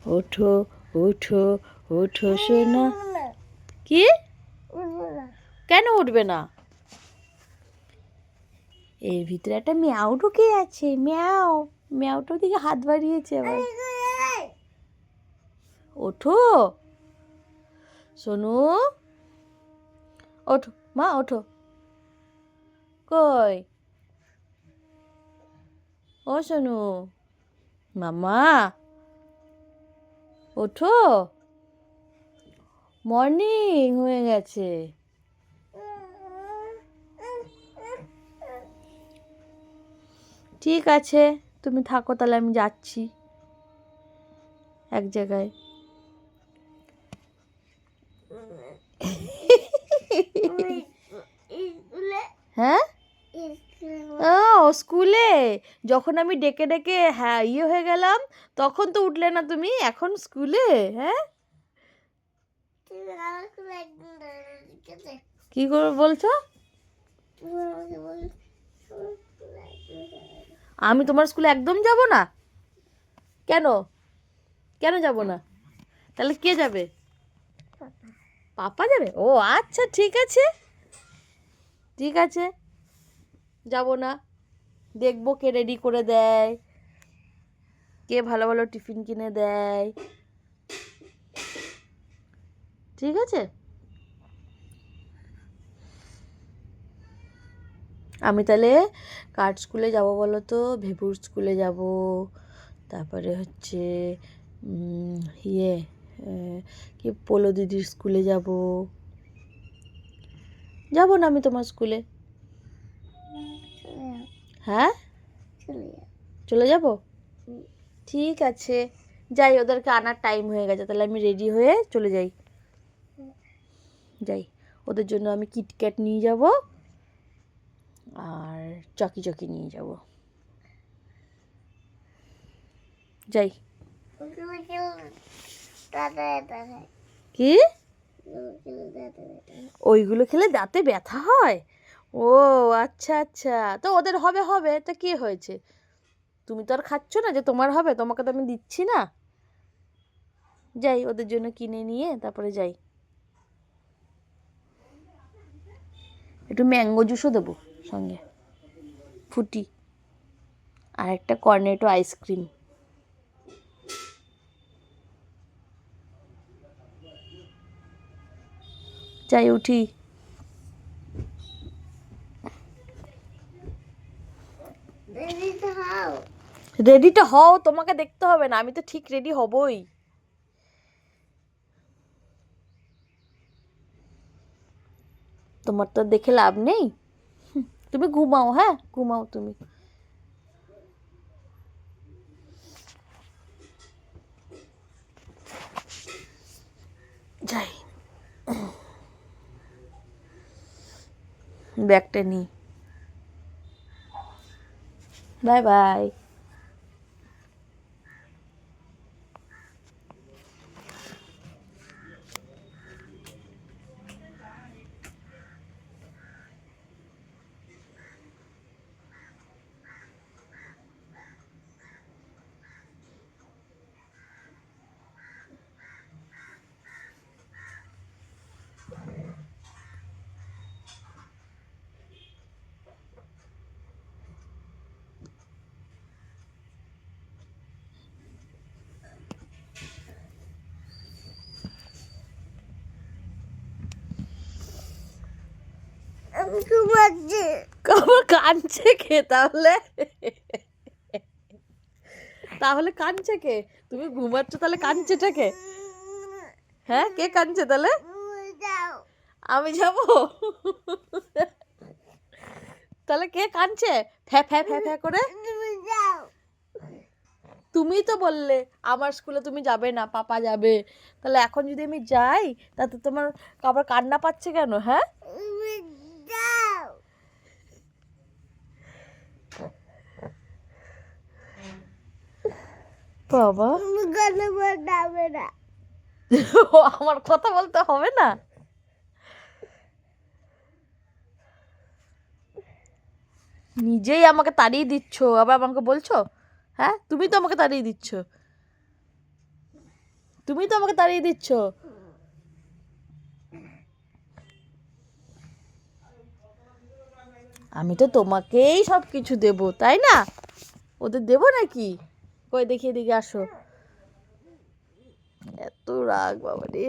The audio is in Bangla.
ওঠো ওঠো ওঠো সোনা। কি? কেন উঠবে না? এর ভিতরে একটা ম্যাও ঢুকে আছে। ম্যাও ম্যাওটার দিকে হাত বাড়িয়েছে আবার। ওঠো সোনু, ওঠো মা, ওঠো। কই ও সোনু, মামা ওঠো, মর্নিং হয়ে গেছে। ঠিক আছে, তুমি থাকো তাহলে, আমি যাচ্ছি এক জায়গায়। হ্যাঁ ও স্কুলে, যখন আমি ডেকে ডেকে হ্যাঁ হয়ে গেলাম তখন তো উঠলে না তুমি, এখন স্কুলে? হ্যাঁ কি করে বলছো? আমি তোমার স্কুলে একদম যাব না। কেন? কেন যাব না? তাহলে কে যাবে? পাপা যাবে? ও আচ্ছা, ঠিক আছে ঠিক আছে, যাব না। দেখবো কে রেডি করে দেয়, কে ভালো ভালো টিফিন কিনে দেয়। ঠিক আছে, আমি তাহলে কার স্কুলে যাব বলো তো? ভেপুর স্কুলে যাব, তারপরে হচ্ছে ইয়ে কি পোলো দিদির স্কুলে যাব। যাব না আমি তোমার স্কুলে? হ্যাঁ চলে যাব, ঠিক আছে যাই, ওদেরকে আনার টাইম হয়ে গেছে, তাহলে আমি রেডি হয়ে চলে যাই। যাই, ওদের জন্য আমি কিটক্যাট নিয়ে যাব আর চকি চকি নিয়ে যাব। যাই। কি? ওইগুলো খেলে দাঁতে ব্যথা হয়? ও আচ্ছা আচ্ছা, তো ওদের হবে হবে, তা কি হয়েছে? তুমি তো আর খাচ্ছ না যে তোমার হবে, তোমাকে তো আমি দিচ্ছি না। যাই, ওদের জন্য কিনে নিয়ে তারপরে যাই। একটু ম্যাঙ্গো জুসও দেবো সঙ্গে, ফুটি, আর একটা কর্নেটো আইসক্রিম। যাই, উঠি। রেডিটা হও, তোমাকে দেখতে হবে না, আমি তো ঠিক রেডি হবই। তোমার তো দেখে লাভ নেই, তুমি ঘুমাও, হ্যাঁ ঘুমাও তুমি। যাই, ব্যাগটা নিই। Bye bye. আমার কাঁদছে কে তাহলে? তাহলে কাঁদছে কে? তুমি ঘুমাচ্ছ, তাহলে কাঁদছেটা কে? হ্যাঁ কে কাঁদছে তাহলে? আমি যাব? তাহলে কে কাঁদছে ফ্যা ফ্যা ফ্যা ফ্যা করে? তুমিই তো বললে আমার স্কুলে তুমি যাবে না, পাপা যাবে। তাহলে এখন যদি আমি যাই তাতে তোমার আবার কান্না পাচ্ছে কেন? হ্যাঁ বাবা, আমার কথা বলতে হবে না? নিজেই আমাকে তাড়িয়ে দিচ্ছ, আবার আমাকে বলছো? হ্যাঁ তুমি তো আমাকে তাড়িয়ে দিচ্ছ। তুমি তো আমাকে তাড়িয়ে দিচ্ছ। আমি তো তোমাকেই সব কিছু দেবো, তাই না? ওদের দেবো নাকি? কই দেখি, এদিকে আসো। এত রাগ বাবা রে।